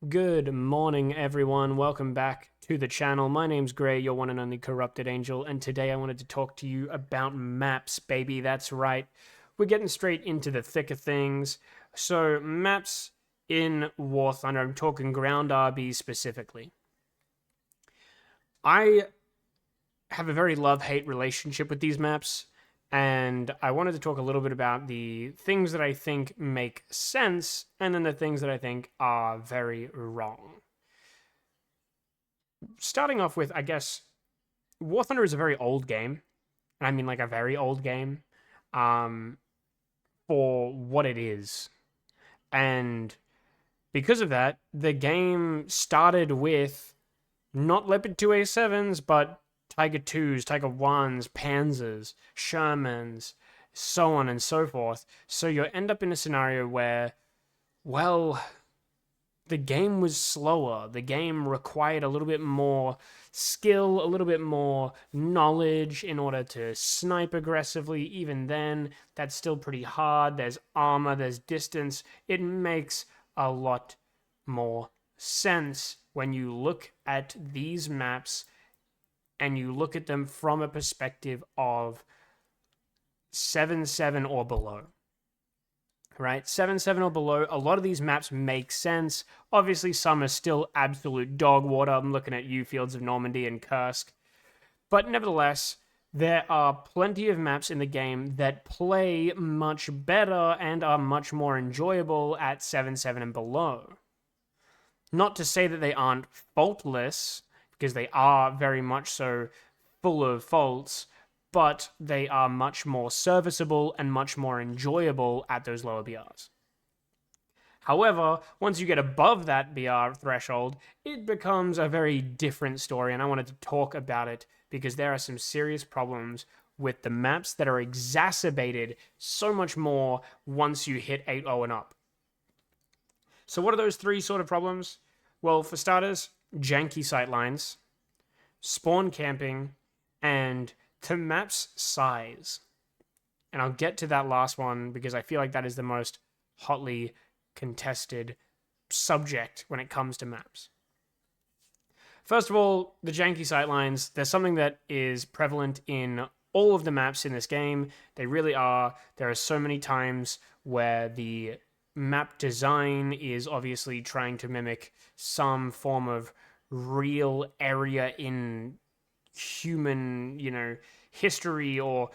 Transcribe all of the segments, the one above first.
Good morning, everyone. Welcome back to the channel. My name's Gray, your one and only Corrupted Angel, and today I wanted to talk to you about maps, baby. That's right. We're getting straight into the thick of things. So, maps in War Thunder, I'm talking ground RB specifically. I have a very love-hate relationship with these maps, and I wanted to talk a little bit about the things that I think make sense and then the things that I think are very wrong. Starting off with, I guess, War Thunder is a very old game, and I mean like a very old game, um, for what it is. And because of that, the game started with not Leopard 2A7s, but Tiger 2s, Tiger 1s, Panzers, Shermans, so on and so forth. So you end up in a scenario where, well, the game was slower. The game required a little bit more skill, a little bit more knowledge in order to snipe aggressively. Even then, that's still pretty hard. There's armor, there's distance. It makes a lot more sense when you look at these maps and you look at them from a perspective of 7-7 or below. Right? 7-7 or below, a lot of these maps make sense. Obviously, some are still absolute dog water. I'm looking at you, Fields of Normandy and Kursk. But nevertheless, there are plenty of maps in the game that play much better and are much more enjoyable at 7-7 and below. Not to say that they aren't faultless, because they are very much so full of faults, but they are much more serviceable and much more enjoyable at those lower BRs. However, once you get above that BR threshold, it becomes a very different story, and I wanted to talk about it because there are some serious problems with the maps that are exacerbated so much more once you hit 8-0 and up. So what are those three sort of problems? Well, for starters, janky sightlines, spawn camping, and to map's size. And I'll get to that last one because I feel like that is the most hotly contested subject when it comes to maps. First of all, the janky sightlines. There's something that is prevalent in all of the maps in this game. They really are. There are so many times where the map design is obviously trying to mimic some form of real area in human, history or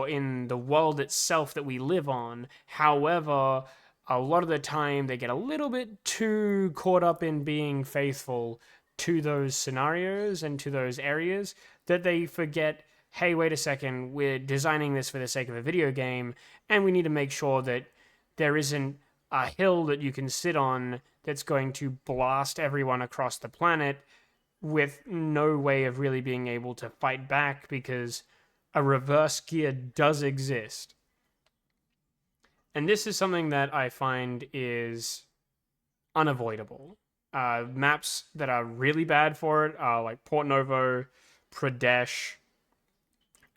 in the world itself that we live on. However, a lot of the time they get a little bit too caught up in being faithful to those scenarios and to those areas that they forget, hey, wait a second, we're designing this for the sake of a video game, and we need to make sure that there isn't a hill that you can sit on that's going to blast everyone across the planet with no way of really being able to fight back because a reverse gear does exist. And this is something that I find is unavoidable. Maps that are really bad for it are like Port Novo, Pradesh,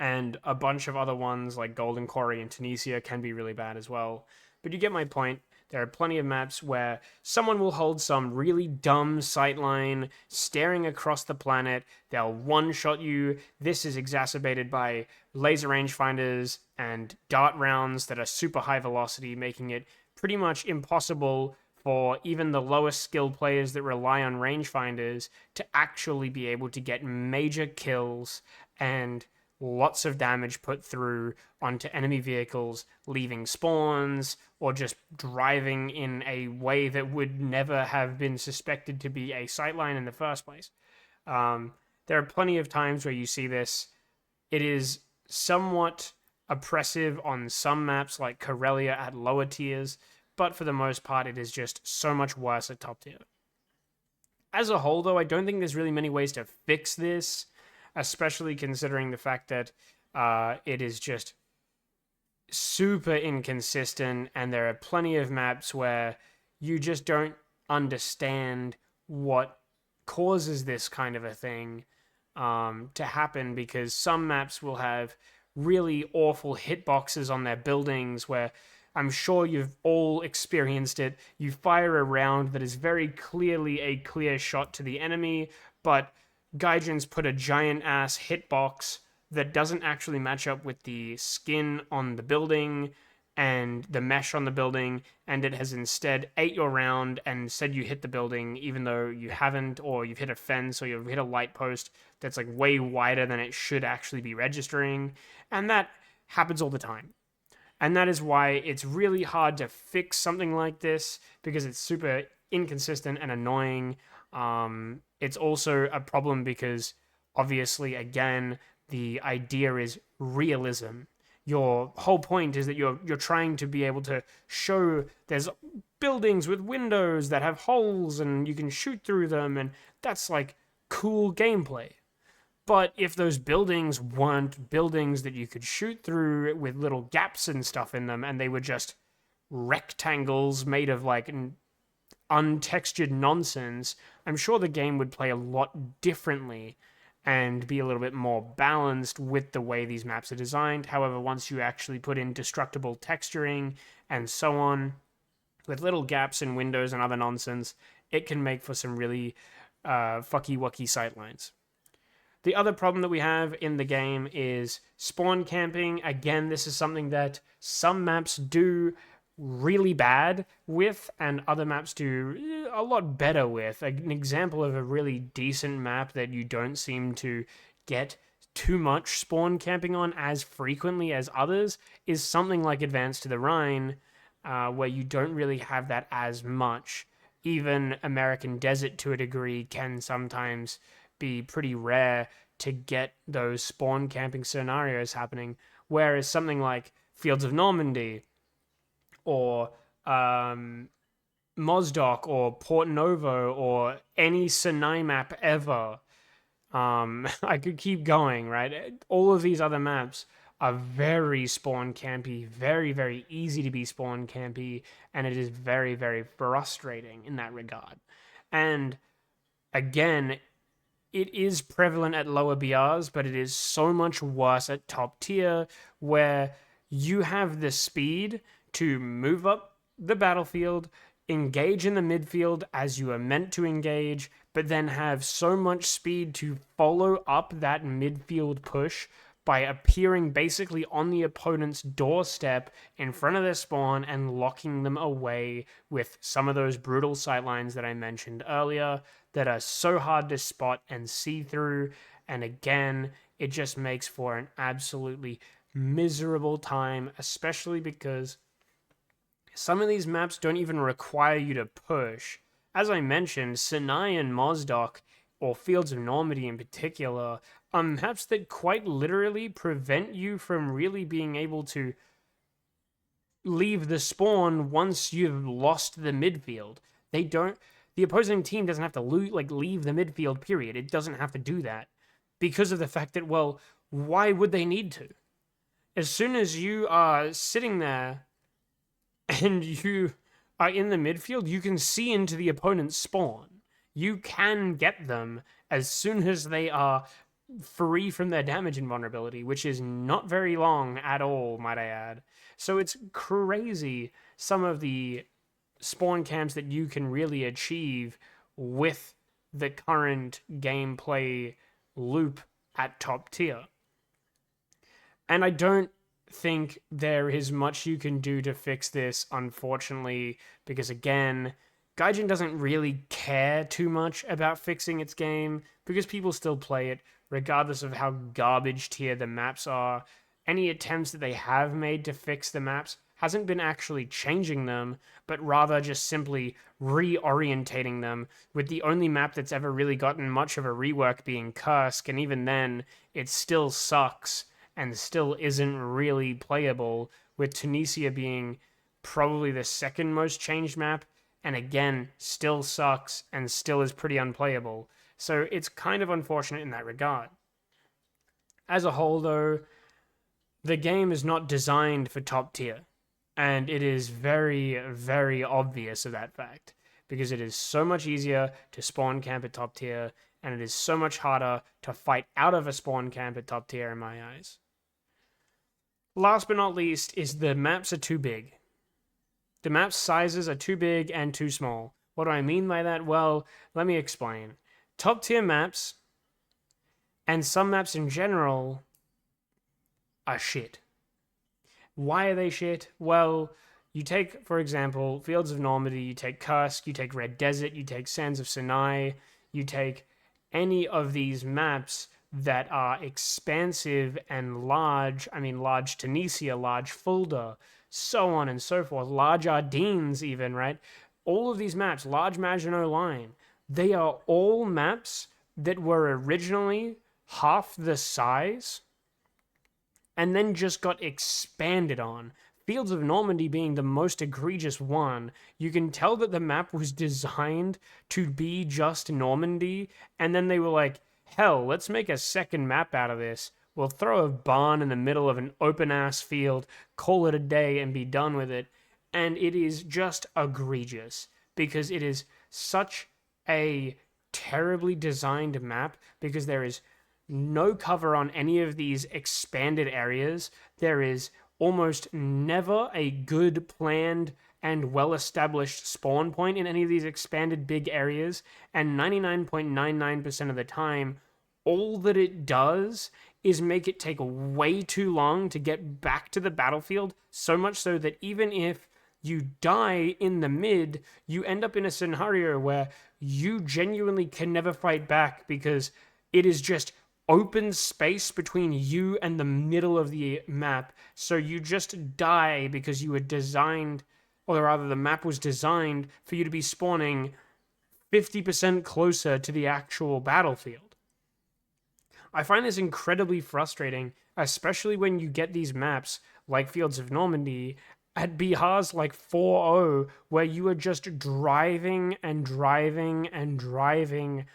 and a bunch of other ones like Golden Quarry and Tunisia can be really bad as well. But you get my point. There are plenty of maps where someone will hold some really dumb sightline staring across the planet. They'll one-shot you. This is exacerbated by laser rangefinders and dart rounds that are super high velocity, making it pretty much impossible for even the lowest skilled players that rely on rangefinders to actually be able to get major kills and lots of damage put through onto enemy vehicles, leaving spawns, or just driving in a way that would never have been suspected to be a sightline in the first place. There are plenty of times where you see this. It is somewhat oppressive on some maps like Corellia at lower tiers, but for the most part, it is just so much worse at top tier. As a whole, though, I don't think there's really many ways to fix this, especially considering the fact that it is just super inconsistent, and there are plenty of maps where you just don't understand what causes this kind of a thing to happen, because some maps will have really awful hitboxes on their buildings where I'm sure you've all experienced it. You fire a round that is very clearly a clear shot to the enemy, but Gaijin's put a giant ass hitbox that doesn't actually match up with the skin on the building and the mesh on the building, and it has instead ate your round and said you hit the building even though you haven't, or you've hit a fence or you've hit a light post that's like way wider than it should actually be registering. And that happens all the time. And that is why it's really hard to fix something like this, because it's super inconsistent and annoying. It's also a problem because, obviously, again, the idea is realism. Your whole point is that you're trying to be able to show there's buildings with windows that have holes and you can shoot through them, and that's like cool gameplay. But if those buildings weren't buildings that you could shoot through with little gaps and stuff in them, and they were just rectangles made of like untextured nonsense, I'm sure the game would play a lot differently and be a little bit more balanced with the way these maps are designed. However, once you actually put in destructible texturing and so on, with little gaps in windows and other nonsense, it can make for some really fucky-wucky sightlines. The other problem that we have in the game is spawn camping. Again, this is something that some maps do really bad with, and other maps do a lot better with. An example of a really decent map that you don't seem to get too much spawn camping on as frequently as others is something like Advance to the Rhine, where you don't really have that as much. Even American Desert, to a degree, can sometimes be pretty rare to get those spawn camping scenarios happening, whereas something like Fields of Normandy or Mozdok or Port Novo or any Sinai map ever, I could keep going, right? All of these other maps are very spawn campy, very, very easy to be spawn campy, and it is very, very frustrating in that regard. And again, it is prevalent at lower BRs, but it is so much worse at top tier, where you have the speed to move up the battlefield, engage in the midfield as you are meant to engage, but then have so much speed to follow up that midfield push by appearing basically on the opponent's doorstep in front of their spawn and locking them away with some of those brutal sightlines that I mentioned earlier that are so hard to spot and see through. And again, it just makes for an absolutely miserable time, especially because some of these maps don't even require you to push. As I mentioned, Sinai and Mozdok, or Fields of Normandy in particular, are maps that quite literally prevent you from really being able to leave the spawn once you've lost the midfield. The opposing team doesn't have to leave the midfield, period. It doesn't have to do that because of the fact that, well, why would they need to? As soon as you are sitting there and you are in the midfield, you can see into the opponent's spawn. You can get them as soon as they are free from their damage invulnerability, which is not very long at all, might I add. So it's crazy some of the spawn camps that you can really achieve with the current gameplay loop at top tier. And I don't think there is much you can do to fix this, unfortunately, because again, Gaijin doesn't really care too much about fixing its game because people still play it, regardless of how garbage tier the maps are. Any attempts that they have made to fix the maps hasn't been actually changing them, but rather just simply reorientating them, with the only map that's ever really gotten much of a rework being Kursk, and even then, it still sucks and still isn't really playable, with Tunisia being probably the second most changed map, and again, still sucks and still is pretty unplayable. So it's kind of unfortunate in that regard. As a whole, though, the game is not designed for top tier, and it is very, very obvious of that fact, because it is so much easier to spawn camp at top tier, and it is so much harder to fight out of a spawn camp at top tier in my eyes. Last but not least is the maps are too big. The map sizes are too big and too small. What do I mean by that? Well, let me explain. Top tier maps, and some maps in general, are shit. Why are they shit? Well, you take, for example, Fields of Normandy, you take Kursk, you take Red Desert, you take Sands of Sinai, you take any of these maps that are expansive and large. I mean, large Tunisia, large Fulda, so on and so forth, large Ardennes, even, right? All of these maps, large Maginot Line, they are all maps that were originally half the size and then just got expanded on. Fields of Normandy being the most egregious one, you can tell that the map was designed to be just Normandy, and then they were like, hell, let's make a second map out of this. We'll throw a barn in the middle of an open ass field, call it a day, and be done with it. And it is just egregious because it is such a terribly designed map because there is no cover on any of these expanded areas. There is almost never a good planned and well-established spawn point in any of these expanded big areas, and 99.99% of the time, all that it does is make it take way too long to get back to the battlefield, so much so that even if you die in the mid, you end up in a scenario where you genuinely can never fight back because it is just open space between you and the middle of the map. So you just die because you were designed, or rather the map was designed for you to be spawning 50% closer to the actual battlefield. I find this incredibly frustrating, especially when you get these maps like Fields of Normandy at Bihar's like 4-0, where you are just driving and driving and driving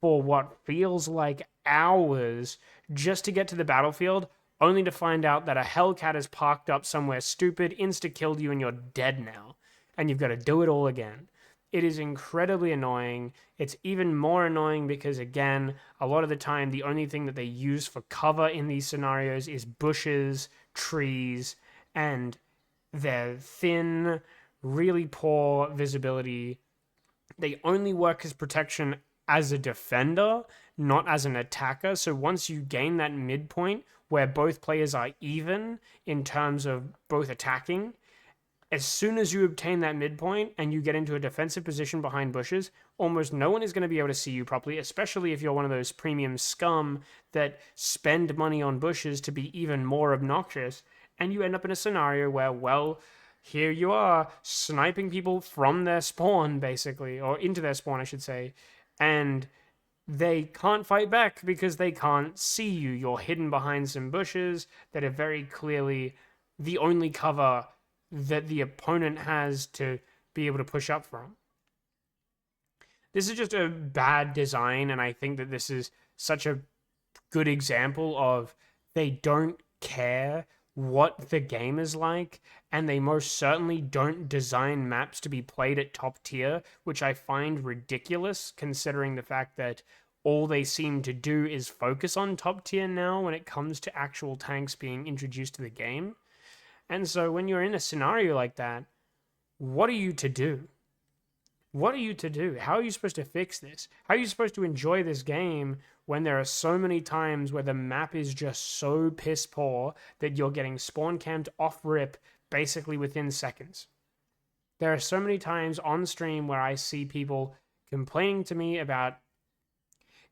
for what feels like hours just to get to the battlefield, only to find out that a Hellcat is parked up somewhere stupid, insta-killed you, and you're dead now. And you've got to do it all again. It is incredibly annoying. It's even more annoying because, again, a lot of the time, the only thing that they use for cover in these scenarios is bushes, trees, and their thin, really poor visibility. They only work as protection as a defender, not as an attacker. So once you gain that midpoint where both players are even in terms of both attacking, as soon as you obtain that midpoint and you get into a defensive position behind bushes, almost no one is going to be able to see you properly, especially if you're one of those premium scum that spend money on bushes to be even more obnoxious. And you end up in a scenario where, well, here you are, sniping people from their spawn, basically, or into their spawn, I should say, and they can't fight back because they can't see you. You're hidden behind some bushes that are very clearly the only cover that the opponent has to be able to push up from. This is just a bad design, and I think that this is such a good example of they don't care what the game is like, and they most certainly don't design maps to be played at top tier, which I find ridiculous considering the fact that all they seem to do is focus on top tier now when it comes to actual tanks being introduced to the game. And so when you're in a scenario like that, what are you to do? What are you to do? How are you supposed to fix this? How are you supposed to enjoy this game when there are so many times where the map is just so piss poor that you're getting spawn camped off rip basically within seconds? There are so many times on stream where I see people complaining to me about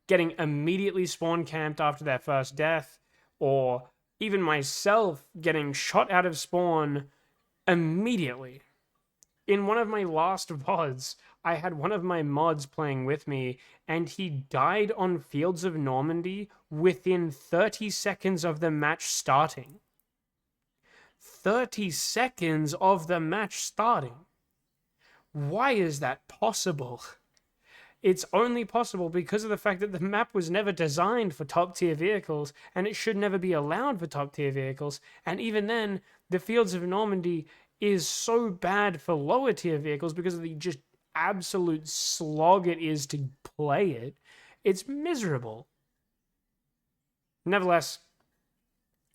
getting immediately spawn camped after their first death, or even myself getting shot out of spawn immediately. In one of my last VODs, I had one of my mods playing with me, and he died on Fields of Normandy within 30 seconds of the match starting. 30 seconds of the match starting. Why is that possible? It's only possible because of the fact that the map was never designed for top tier vehicles, and it should never be allowed for top tier vehicles. And even then, the Fields of Normandy is so bad for lower tier vehicles because of the just absolute slog it is to play it. It's miserable. Nevertheless,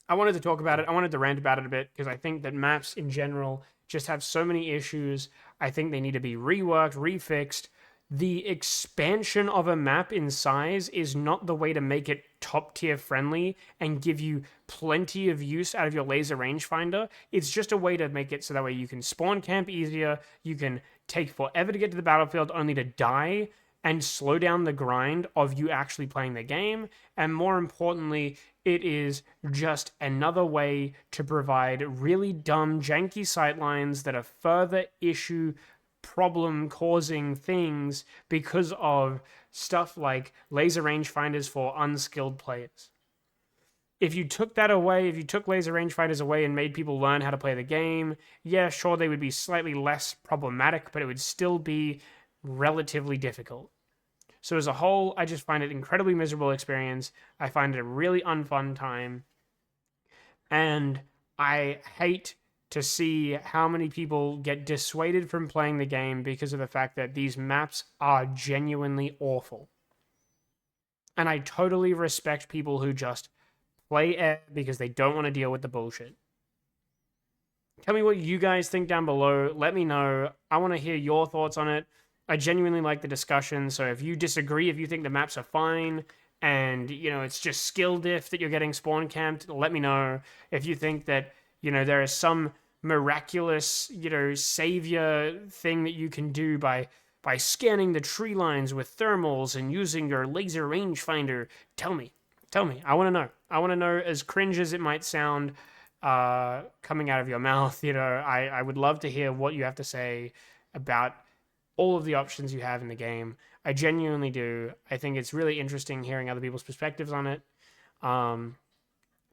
I wanted to talk about it. I wanted to rant about it a bit because I think that maps in general just have so many issues. I think they need to be reworked, refixed. The expansion of a map in size is not the way to make it top tier friendly and give you plenty of use out of your laser rangefinder. It's just a way to make it so that way you can spawn camp easier, you can take forever to get to the battlefield only to die, and slow down the grind of you actually playing the game. And more importantly, it is just another way to provide really dumb, janky sightlines that are further issue problem causing things because of stuff like laser rangefinders for unskilled players. If you took that away, if you took laser rangefinders away and made people learn how to play the game, yeah, sure, they would be slightly less problematic, but it would still be relatively difficult. So as a whole, I just find it an incredibly miserable experience. I find it a really unfun time. And I hate to see how many people get dissuaded from playing the game because of the fact that these maps are genuinely awful. And I totally respect people who just play air because they don't want to deal with the bullshit. Tell me what you guys think down below. Let me know. I want to hear your thoughts on it. I genuinely like the discussion, so if you disagree, if you think the maps are fine, and, you know, it's just skill diff that you're getting spawn camped, let me know. If you think that, you know, there is some miraculous, you know, savior thing that you can do by scanning the tree lines with thermals and using your laser rangefinder, tell me. Tell me. I want to know. I want to know, as cringe as it might sound coming out of your mouth, you know, I would love to hear what you have to say about all of the options you have in the game. I genuinely do. I think it's really interesting hearing other people's perspectives on it.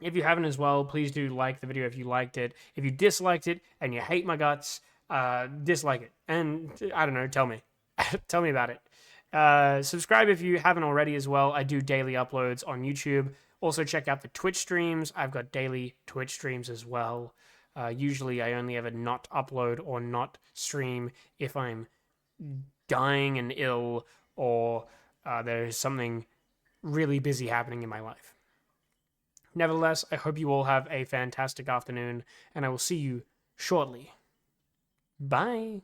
If you haven't as well, please do like the video if you liked it. If you disliked it and you hate my guts, dislike it. And I don't know, tell me. Tell me about it. Subscribe if you haven't already as well. I do daily uploads on YouTube. Also check out the Twitch streams. I've got daily Twitch streams as well. Usually I only ever not upload or not stream if I'm dying and ill, or there's something really busy happening in my life. Nevertheless, I hope you all have a fantastic afternoon, and I will see you shortly. Bye.